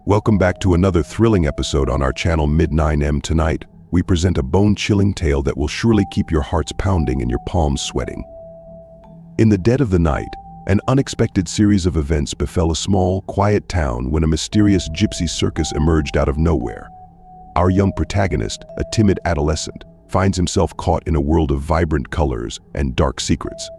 Welcome back to another thrilling episode on our channel Mid-9M. Tonight, we present a bone-chilling tale that will surely keep your hearts pounding and your palms sweating. In the dead of the night, an unexpected series of events befell a small, quiet town when a mysterious gypsy circus emerged out of nowhere. Our young protagonist, a timid adolescent, finds himself caught in a world of vibrant colors and dark secrets.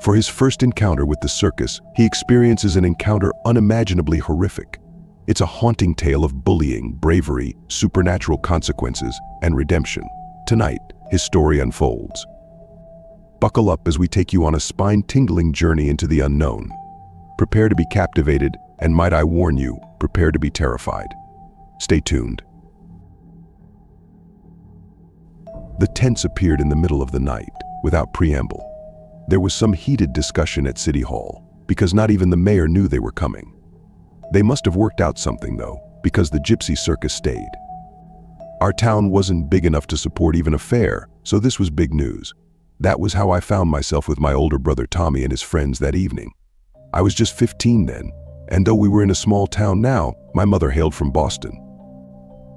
For his first encounter with the circus, he experiences an encounter unimaginably horrific. It's a haunting tale of bullying, bravery, supernatural consequences, and redemption. Tonight, his story unfolds. Buckle up as we take you on a spine-tingling journey into the unknown. Prepare to be captivated, and might I warn you, prepare to be terrified. Stay tuned. The tents appeared in the middle of the night, without preamble. There was some heated discussion at City Hall, because not even the mayor knew they were coming. They must have worked out something, though, because the gypsy circus stayed. Our town wasn't big enough to support even a fair, so this was big news. That was how I found myself with my older brother Tommy and his friends that evening. I was just 15 then, and though we were in a small town now, my mother hailed from Boston.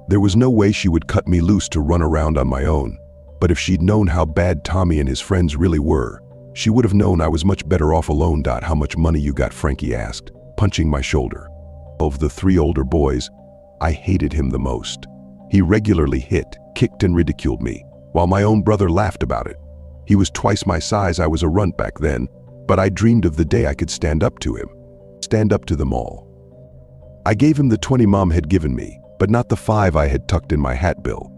There was no way she would cut me loose to run around on my own, but if she'd known how bad Tommy and his friends really were, she would have known I was much better off alone. How much money you got? Frankie asked, punching my shoulder. Of the three older boys, I hated him the most. He regularly hit, kicked, and ridiculed me, while my own brother laughed about it. He was twice my size. I was a runt back then, but I dreamed of the day I could stand up to him. Stand up to them all. I gave him the 20 Mom had given me, but not the 5 I had tucked in my hat bill.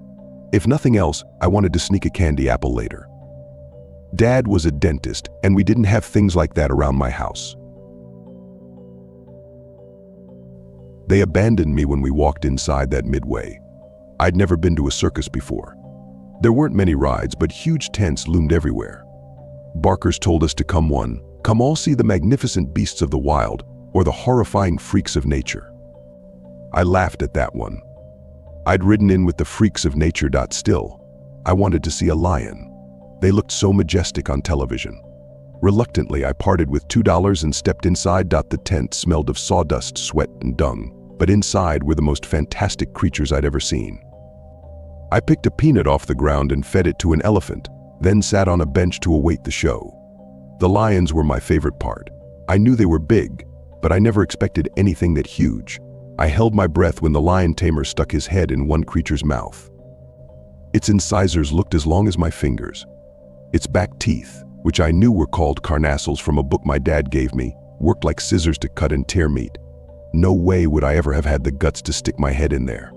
If nothing else, I wanted to sneak a candy apple later. Dad was a dentist, and we didn't have things like that around my house. They abandoned me when we walked inside that midway. I'd never been to a circus before. There weren't many rides, but huge tents loomed everywhere. Barkers told us to come all see the magnificent beasts of the wild or the horrifying freaks of nature. I laughed at that one. I'd ridden in with the freaks of nature. Still, I wanted to see a lion. They looked so majestic on television. Reluctantly, I parted with $2 and stepped inside. The tent smelled of sawdust, sweat, and dung, but inside were the most fantastic creatures I'd ever seen. I picked a peanut off the ground and fed it to an elephant, then sat on a bench to await the show. The lions were my favorite part. I knew they were big, but I never expected anything that huge. I held my breath when the lion tamer stuck his head in one creature's mouth. Its incisors looked as long as my fingers. Its back teeth, which I knew were called carnassals from a book my dad gave me, worked like scissors to cut and tear meat. No way would I ever have had the guts to stick my head in there.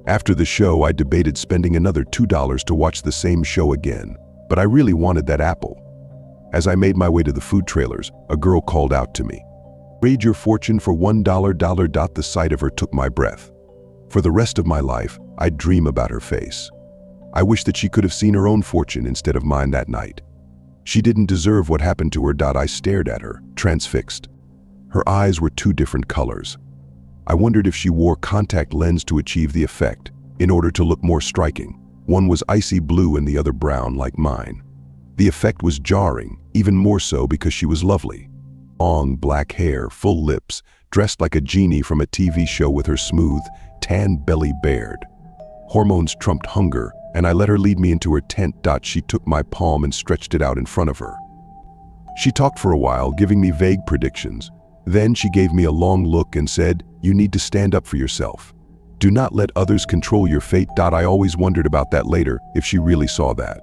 After the show, I debated spending another $2 to watch the same show again, but I really wanted that apple. As I made my way to the food trailers, a girl called out to me. "Trade your fortune for $1. The sight of her took my breath. For the rest of my life, I'd dream about her face. I wish that she could have seen her own fortune instead of mine that night. She didn't deserve what happened to her. I stared at her, transfixed. Her eyes were two different colors. I wondered if she wore contact lens to achieve the effect, in order to look more striking. One was icy blue and the other brown, like mine. The effect was jarring, even more so because she was lovely. Long black hair, full lips, dressed like a genie from a TV show with her smooth, tan belly bared. Hormones trumped hunger, and I let her lead me into her tent. She took my palm and stretched it out in front of her. She talked for a while, giving me vague predictions. Then she gave me a long look and said, "You need to stand up for yourself. Do not let others control your fate." I always wondered about that later, if she really saw that.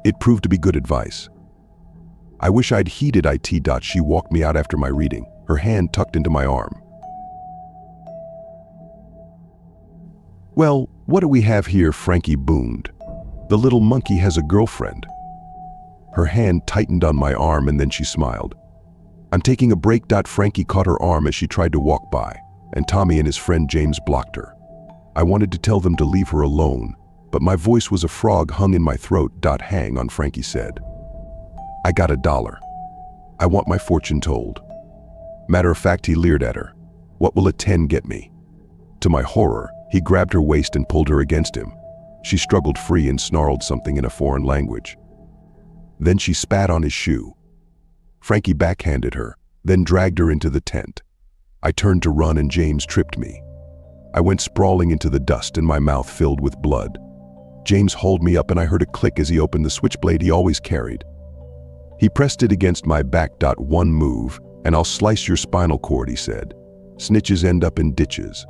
It proved to be good advice. I wish I'd heeded it. She walked me out after my reading, her hand tucked into my arm. "Well, what do we have here?" Frankie boomed. "The little monkey has a girlfriend." Her hand tightened on my arm and then she smiled. "I'm taking a break." Frankie caught her arm as she tried to walk by, and Tommy and his friend James blocked her. I wanted to tell them to leave her alone, but my voice was a frog hung in my throat. "Hang on," Frankie said. "I got $1. I want my fortune told." Matter of fact, he leered at her. "What will a 10 get me?" To my horror, he grabbed her waist and pulled her against him. She struggled free and snarled something in a foreign language. Then she spat on his shoe. Frankie backhanded her, then dragged her into the tent. I turned to run and James tripped me. I went sprawling into the dust and my mouth filled with blood. James hauled me up and I heard a click as he opened the switchblade he always carried. He pressed it against my back. "One move, and I'll slice your spinal cord," he said. "Snitches end up in ditches."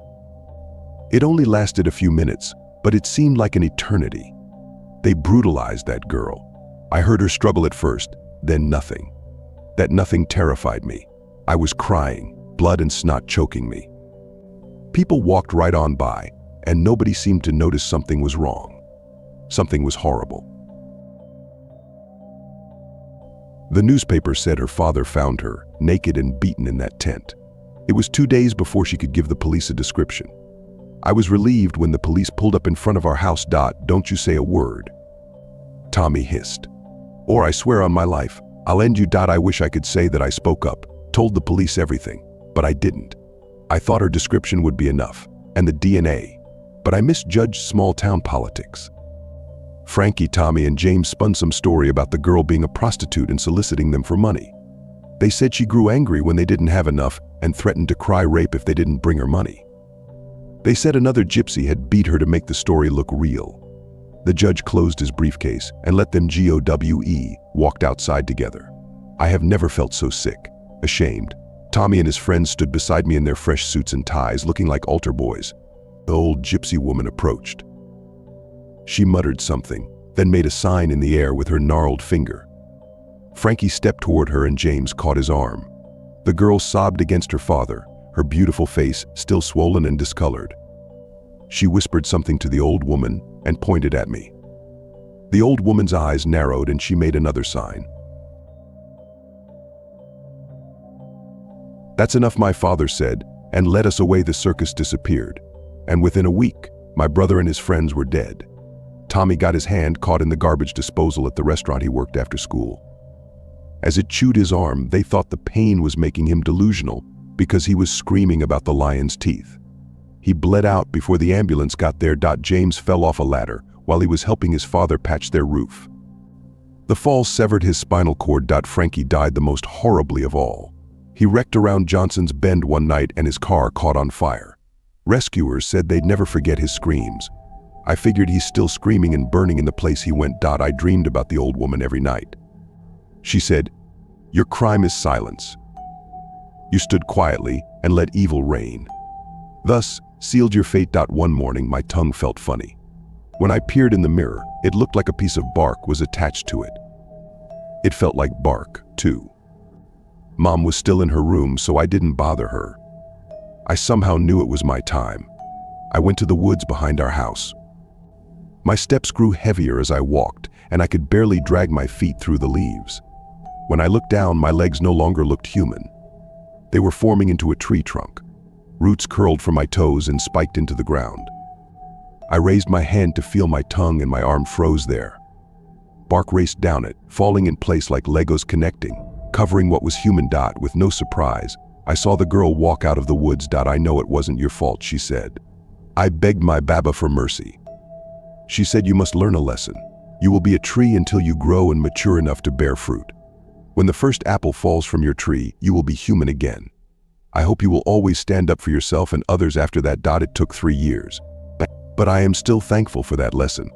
It only lasted a few minutes, but it seemed like an eternity. They brutalized that girl. I heard her struggle at first, then nothing. That nothing terrified me. I was crying, blood and snot choking me. People walked right on by, and nobody seemed to notice something was wrong. Something was horrible. The newspaper said her father found her, naked and beaten in that tent. It was 2 days before she could give the police a description. I was relieved when the police pulled up in front of our house. "Don't you say a word," Tommy hissed. "Or I swear on my life, I'll end you." I wish I could say that I spoke up, told the police everything, but I didn't. I thought her description would be enough, and the DNA, but I misjudged small-town politics. Frankie, Tommy, and James spun some story about the girl being a prostitute and soliciting them for money. They said she grew angry when they didn't have enough and threatened to cry rape if they didn't bring her money. They said another gypsy had beat her to make the story look real. The judge closed his briefcase and let them walked outside together. I have never felt so sick, ashamed. Tommy and his friends stood beside me in their fresh suits and ties, looking like altar boys. The old gypsy woman approached. She muttered something, then made a sign in the air with her gnarled finger. Frankie stepped toward her and James caught his arm. The girl sobbed against her father, her beautiful face still swollen and discolored. She whispered something to the old woman and pointed at me. The old woman's eyes narrowed and she made another sign. "That's enough," my father said, and led us away. The circus disappeared, and within a week, my brother and his friends were dead. Tommy got his hand caught in the garbage disposal at the restaurant he worked after school. As it chewed his arm, they thought the pain was making him delusional because he was screaming about the lion's teeth. He bled out before the ambulance got there. James fell off a ladder while he was helping his father patch their roof. The fall severed his spinal cord. Frankie died the most horribly of all. He wrecked around Johnson's Bend one night and his car caught on fire. Rescuers said they'd never forget his screams. I figured he's still screaming and burning in the place he went. I dreamed about the old woman every night. She said, "Your crime is silence. You stood quietly and let evil reign. Thus, sealed your fate." One morning, my tongue felt funny. When I peered in the mirror, it looked like a piece of bark was attached to it. It felt like bark, too. Mom was still in her room, so I didn't bother her. I somehow knew it was my time. I went to the woods behind our house. My steps grew heavier as I walked, and I could barely drag my feet through the leaves. When I looked down, my legs no longer looked human. They were forming into a tree trunk. Roots curled from my toes and spiked into the ground. I raised my hand to feel my tongue and my arm froze there. Bark raced down it, falling in place like Legos connecting, covering what was human. With no surprise, I saw the girl walk out of the woods. "I know it wasn't your fault," she said. I begged my Baba for mercy. She said, "You must learn a lesson. You will be a tree until you grow and mature enough to bear fruit. When the first apple falls from your tree, you will be human again. I hope you will always stand up for yourself and others." After that, it took 3 years. But I am still thankful for that lesson.